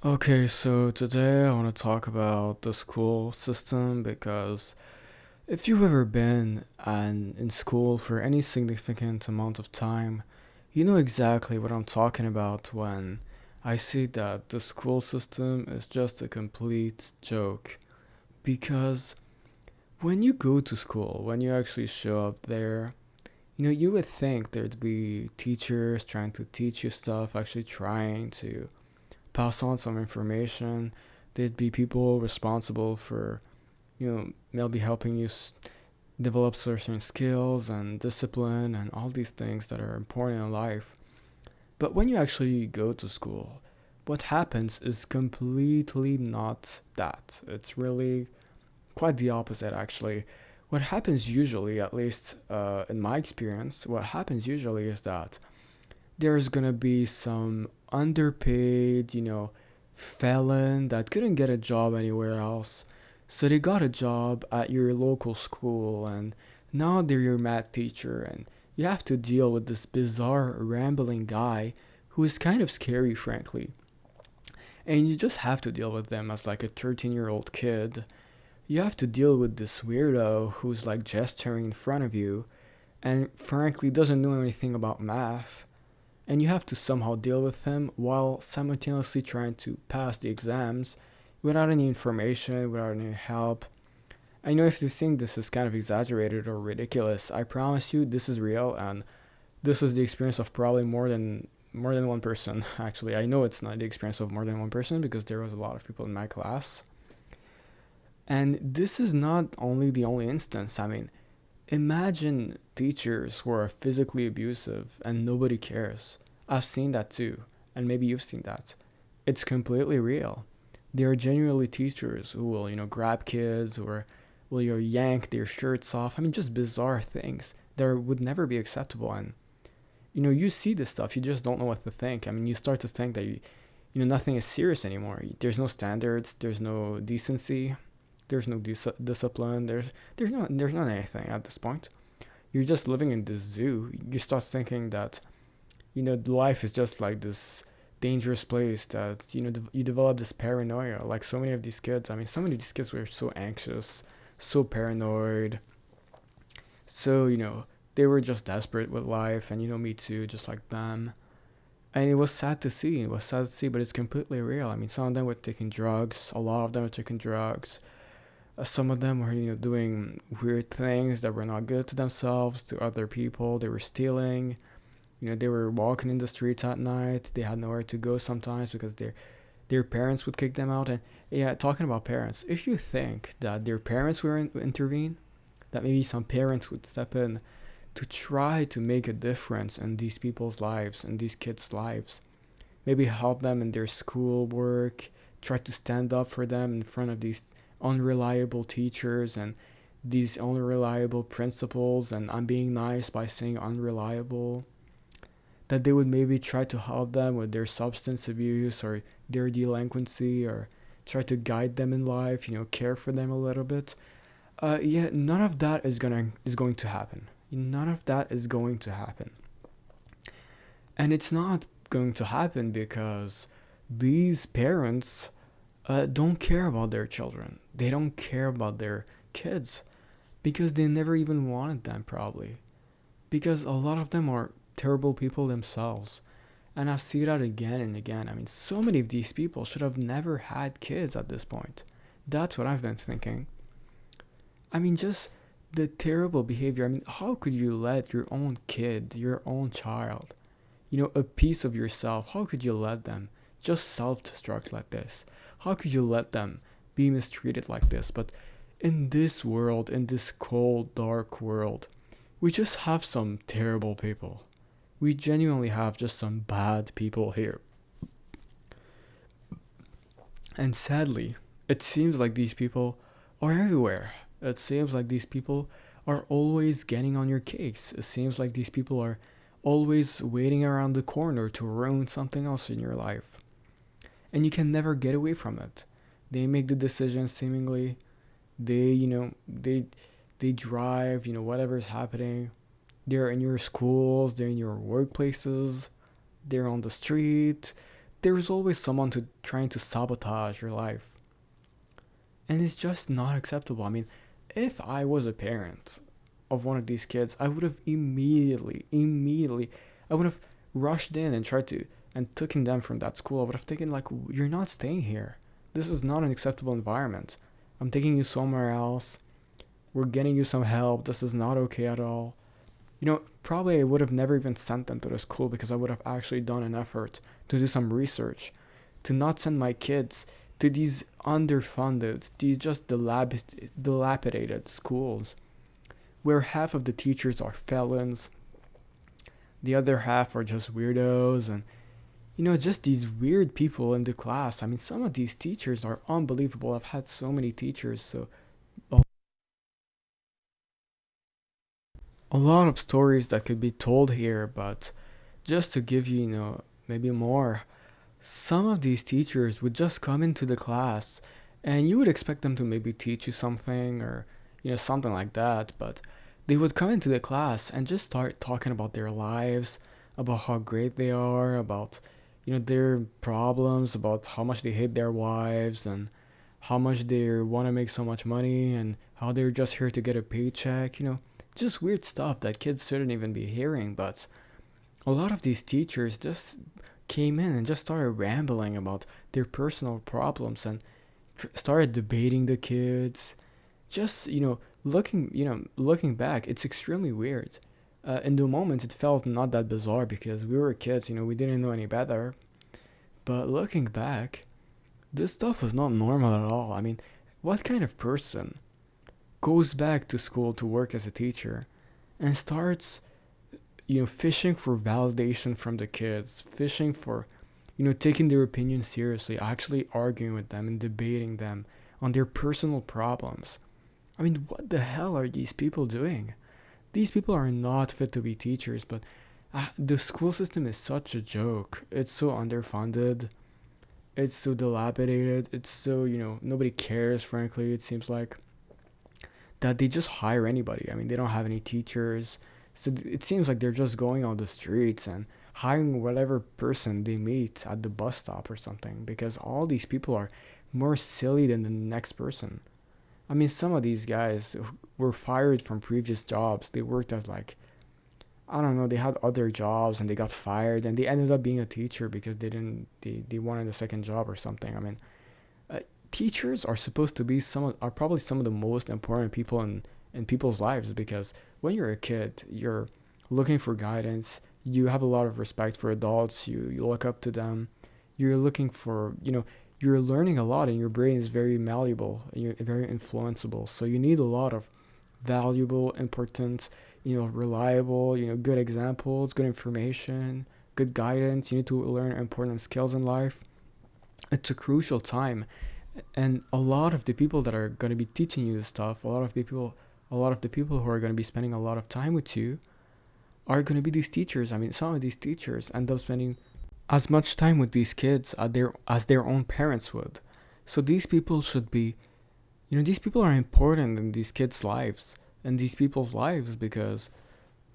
Okay, so today I want to talk about the school system because if you've ever been in school for any significant amount of time, you know exactly what I'm talking about when I say that the school system is just a complete joke. Because when you go to school, when you actually show up there, you would think there'd be teachers trying to teach you stuff, actually trying to pass on some information. There'd be people responsible for, maybe helping you develop certain skills and discipline and all these things that are important in life. But when you actually go to school, what happens is completely not that. It's really quite the opposite, actually. What happens usually, at least in my experience, what happens usually is that there's gonna be some underpaid, felon that couldn't get a job anywhere else. So they got a job at your local school and now they're your math teacher and you have to deal with this bizarre rambling guy who is kind of scary, frankly. And you just have to deal with them as like a 13-year-old kid. You have to deal with this weirdo who's like gesturing in front of you and frankly doesn't know anything about math, and you have to somehow deal with him while simultaneously trying to pass the exams without any information, without any help. I know if you think this is kind of exaggerated or ridiculous, I promise you this is real and this is the experience of probably more than one person. Actually, I know it's not the experience of more than one person because there was a lot of people in my class. And this is not only the only instance. I mean, imagine teachers who are physically abusive and nobody cares. I've seen that too, and maybe you've seen that. It's completely real. There are genuinely teachers who will, grab kids or will yank their shirts off. I mean, just bizarre things that would never be acceptable. And you see this stuff, you just don't know what to think. I mean, you start to think that nothing is serious anymore. There's no standards. There's no decency. There's no discipline. There's not anything at this point. You're just living in this zoo. You start thinking that life is just like this dangerous place that you develop this paranoia. Like so many of these kids. I mean, so many of these kids were so anxious, so paranoid. So they were just desperate with life, and me too, just like them. And it was sad to see. It was sad to see, but it's completely real. I mean, some of them were taking drugs. A lot of them were taking drugs. Some of them were, doing weird things that were not good to themselves, to other people. They were stealing. They were walking in the streets at night. They had nowhere to go sometimes because their parents would kick them out. And yeah, talking about parents, if you think that their parents will intervene, that maybe some parents would step in to try to make a difference in these people's lives and these kids' lives, maybe help them in their school work, try to stand up for them in front of these unreliable teachers and these unreliable principals, and I'm being nice by saying unreliable, that they would maybe try to help them with their substance abuse or their delinquency or try to guide them in life, care for them a little bit. Yeah, none of that is going to happen. None of that is going to happen. And it's not going to happen because these parents don't care about their children. They don't care about their kids because they never even wanted them, probably. Because a lot of them are terrible people themselves. And I see that again and again. I mean, so many of these people should have never had kids at this point. That's what I've been thinking. I mean, just the terrible behavior. I mean, how could you let your own kid, your own child, a piece of yourself, how could you let them just self destruct like this? How could you let them be mistreated like this? But in this world, in this cold, dark world, we just have some terrible people. We genuinely have just some bad people here. And sadly, it seems like these people are everywhere. It seems like these people are always getting on your case. It seems like these people are always waiting around the corner to ruin something else in your life. And you can never get away from it. They make the decisions seemingly. They drive, whatever's happening. They're in your schools, they're in your workplaces, they're on the street, there's always someone to trying to sabotage your life, and it's just not acceptable. I mean, if I was a parent of one of these kids, I would have immediately, I would have rushed in and tried to and taken them from that school. I would have taken like, you're not staying here. This is not an acceptable environment. I'm taking you somewhere else. We're getting you some help. This is not okay at all. Probably I would have never even sent them to the school because I would have actually done an effort to do some research, to not send my kids to these underfunded, these just dilapidated schools where half of the teachers are felons, the other half are just weirdos, and just these weird people in the class. I mean, some of these teachers are unbelievable. I've had so many teachers, so a lot of stories that could be told here, but just to give you, maybe more, some of these teachers would just come into the class and you would expect them to maybe teach you something or, something like that, but they would come into the class and just start talking about their lives, about how great they are, about, their problems, about how much they hate their wives and how much they want to make so much money and how they're just here to get a paycheck, just weird stuff that kids shouldn't even be hearing. But a lot of these teachers just came in and just started rambling about their personal problems and started debating the kids. Just looking back, it's extremely weird. In the moment, it felt not that bizarre because we were kids. We didn't know any better. But looking back, this stuff was not normal at all. I mean, what kind of person goes back to school to work as a teacher and starts fishing for validation from the kids, fishing for taking their opinion seriously, actually arguing with them and debating them on their personal problems? I mean, what the hell are these people doing? These people are not fit to be teachers, but the school system is such a joke. It's so underfunded, it's so dilapidated, it's so nobody cares, frankly. It seems like that they just hire anybody. I mean, they don't have any teachers. So it seems like they're just going on the streets and hiring whatever person they meet at the bus stop or something, because all these people are more silly than the next person. I mean, some of these guys were fired from previous jobs. They worked as like, I don't know, they had other jobs and they got fired and they ended up being a teacher because they wanted a second job or something. I mean, teachers are supposed to be are probably some of the most important people in people's lives, because when you're a kid, you're looking for guidance, you have a lot of respect for adults, you look up to them, you're looking for, you're learning a lot and your brain is very malleable and you're very influenceable. So you need a lot of valuable, important, reliable, good examples, good information, good guidance. You need to learn important skills in life. It's a crucial time. And a lot of the people that are going to be teaching you this stuff, a lot of the people who are going to be spending a lot of time with you are going to be these teachers. I mean, some of these teachers end up spending as much time with these kids as their own parents would. So these people should be, these people are important in these kids' lives and these people's lives because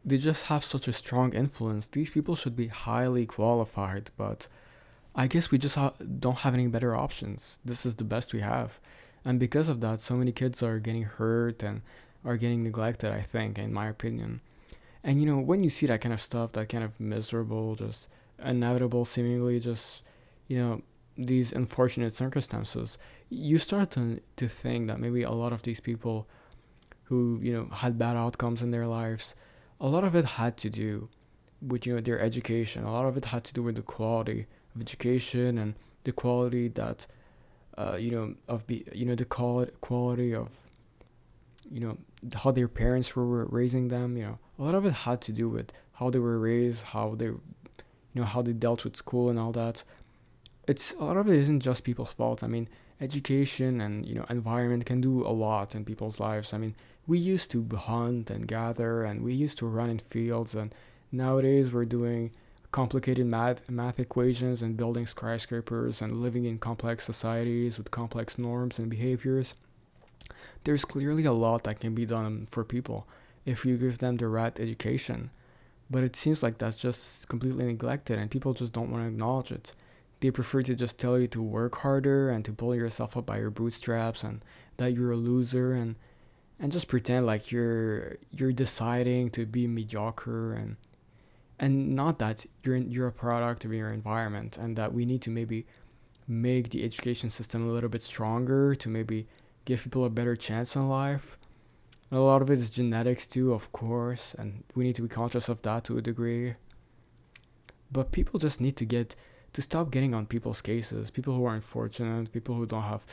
they just have such a strong influence. These people should be highly qualified, but I guess we just don't have any better options. This is the best we have. And because of that, so many kids are getting hurt and are getting neglected, I think, in my opinion. And when you see that kind of stuff, that kind of miserable, just inevitable, seemingly just, these unfortunate circumstances, you start to think that maybe a lot of these people who, had bad outcomes in their lives, a lot of it had to do with, their education. A lot of it had to do with the quality of education and the quality that, the quality of, how their parents were raising them. A lot of it had to do with how they were raised, how they, how they dealt with school and all that. It's a lot of it isn't just people's fault. I mean, education and environment can do a lot in people's lives. I mean, we used to hunt and gather and we used to run in fields, and nowadays we're doing complicated math equations and building skyscrapers and living in complex societies with complex norms and behaviors. There's clearly a lot that can be done for people if you give them the right education, but it seems like that's just completely neglected and people just don't want to acknowledge it. They prefer to just tell you to work harder and to pull yourself up by your bootstraps, and that you're a loser, and just pretend like you're deciding to be mediocre, and not that you're a product of your environment, and that we need to maybe make the education system a little bit stronger to maybe give people a better chance in life. And a lot of it is genetics too, of course, and we need to be conscious of that to a degree. But people just need to stop getting on people's cases. People who are unfortunate, people who don't have,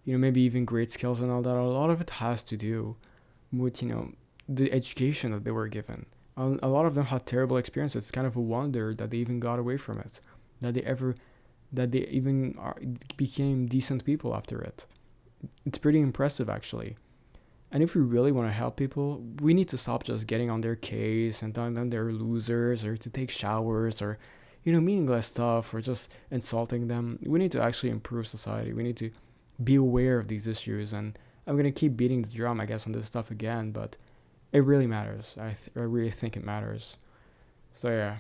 maybe even great skills and all that. A lot of it has to do with, the education that they were given. A lot of them had terrible experiences. It's kind of a wonder that they even got away from it, that they ever, that they even became decent people after it. It's pretty impressive, actually. And if we really want to help people, we need to stop just getting on their case and telling them they're losers, or to take showers, or meaningless stuff, or just insulting them. We need to actually improve society. We need to be aware of these issues. And I'm going to keep beating the drum, I guess, on this stuff again, but it really matters. I really think it matters. So yeah.